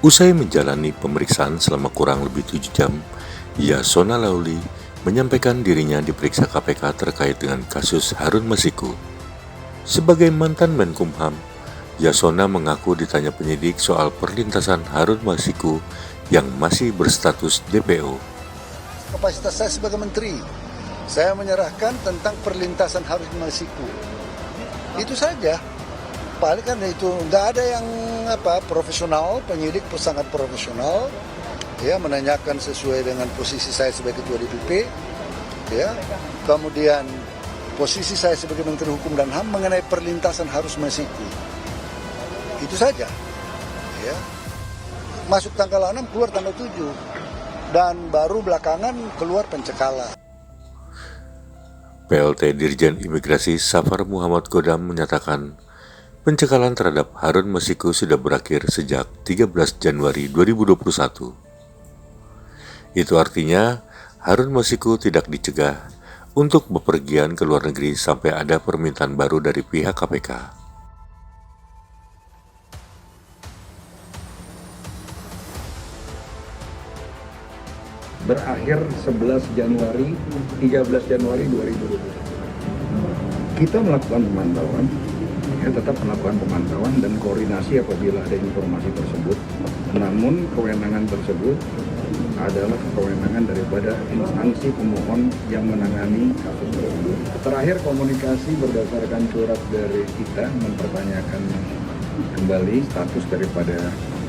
Usai menjalani pemeriksaan selama kurang lebih 7 jam, Yasona Lauli menyampaikan dirinya diperiksa KPK terkait dengan kasus Harun Masiku. Sebagai mantan Menkumham, Yasona mengaku ditanya penyidik soal perlintasan Harun Masiku yang masih berstatus DPO. Kapasitas saya sebagai menteri, saya menyerahkan tentang perlintasan Harun Masiku. Itu saja. Paling kan itu nggak ada yang profesional, penyidik sangat profesional, ya menanyakan sesuai dengan posisi saya sebagai ketua DPP, ya. Kemudian posisi saya sebagai Menteri Hukum dan HAM mengenai perlintasan Harun Masiku. Itu saja. Ya. Masuk tanggal 6, keluar tanggal 7. Dan baru belakangan keluar pencekalan. PLT Dirjen Imigrasi Safar Muhammad Godam menyatakan pencekalan terhadap Harun Masiku sudah berakhir sejak 13 Januari 2021. Itu artinya Harun Masiku tidak dicegah untuk bepergian ke luar negeri sampai ada permintaan baru dari pihak KPK. Berakhir 11 Januari, 13 Januari 2020. Kita melakukan pemantauan, tetap melakukan pemantauan dan koordinasi apabila ada informasi tersebut. Namun kewenangan tersebut adalah kewenangan daripada instansi pemohon yang menangani kasus tersebut. Terakhir komunikasi berdasarkan surat dari kita mempertanyakan kembali status daripada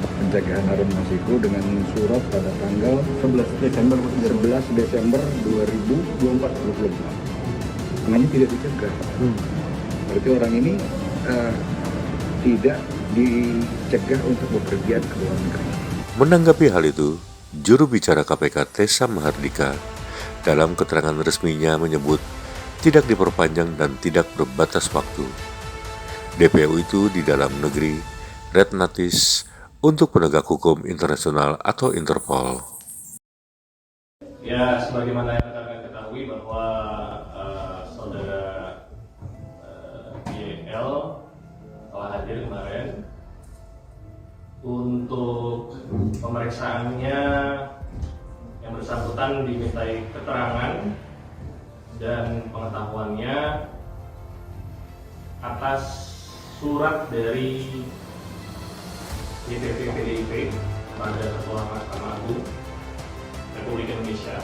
pencegahan Harun Masiku dengan surat pada tanggal 11 Desember 2024. Namanya tidak dicegah. Berarti orang ini tidak dicegah untuk bepergian ke luar negeri. Menanggapi hal itu, juru bicara KPK Tessa Mahardika dalam keterangan resminya menyebut tidak diperpanjang dan tidak berbatas waktu. DPO itu di dalam negeri, Red Notice untuk penegak hukum internasional atau Interpol. Ya, sebagaimana yang rekan ketahui bahwa saudara YL telah hadir kemarin untuk pemeriksaannya. Yang bersangkutan dimintai keterangan dan pengetahuannya atas surat dari DPP PDIP pada Ketua Mahkamah Agung Republik Indonesia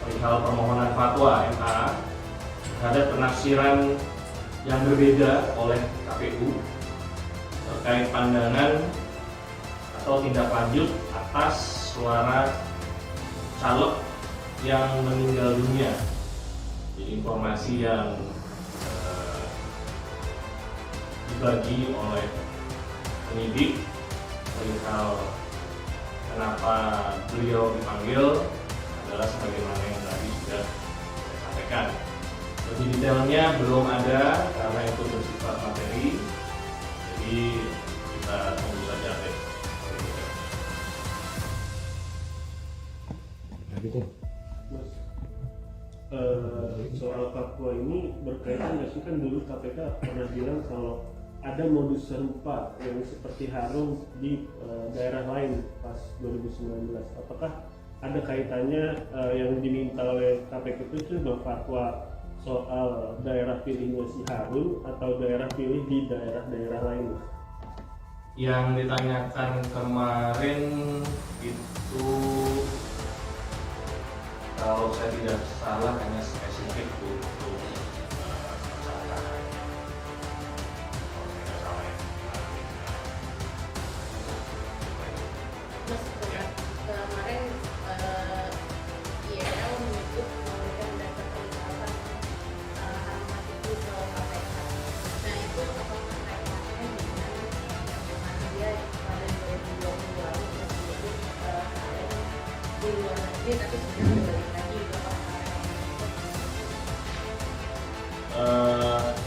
perihal permohonan fatwa MA terhadap penafsiran yang berbeda oleh KPU terkait pandangan atau tindak lanjut atas suara caleg yang meninggal dunia. Jadi informasi yang dibagi oleh penyidik perihal kenapa beliau dipanggil adalah sebagaimana yang tadi sudah saya sampaikan. Lebih detailnya belum ada karena itu bersifat materi, jadi kita tunggu saja update. Soal fatwa ini berkaitan nggak sih, kan dulu KPK pernah bilang kalau ada modus serupa yang seperti Harun di daerah lain pas 2019. Apakah ada kaitannya yang diminta oleh KPK itu fatwa soal daerah pilihnya si Harun atau daerah pilih di daerah-daerah lain? Yang ditanyakan kemarin itu, kalau saya tidak salah, hanya spesifik untuk kemarin IEL menyebut memberikan data perlengkapan Harun Masiku ke KPK. Nah itu apakah kaitannya dengan bagaimana dia pada 2020 lalu tersebut di luar negeri tapi sudah balik lagi ke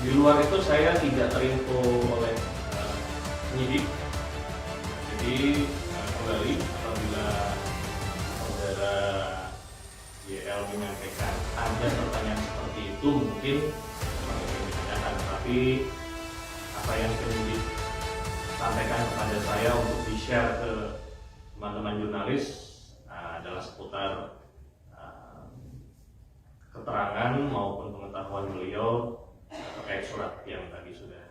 di luar itu saya tidak terinfo oleh penyidik. Jadi kembali apabila saudara YL menyampaikan ada pertanyaan seperti itu, mungkin memang ingin ditanyakan, tapi apa yang penyidik sampaikan kepada saya untuk di-share ke teman-teman jurnalis adalah seputar keterangan maupun pengetahuan beliau terkait surat yang tadi sudah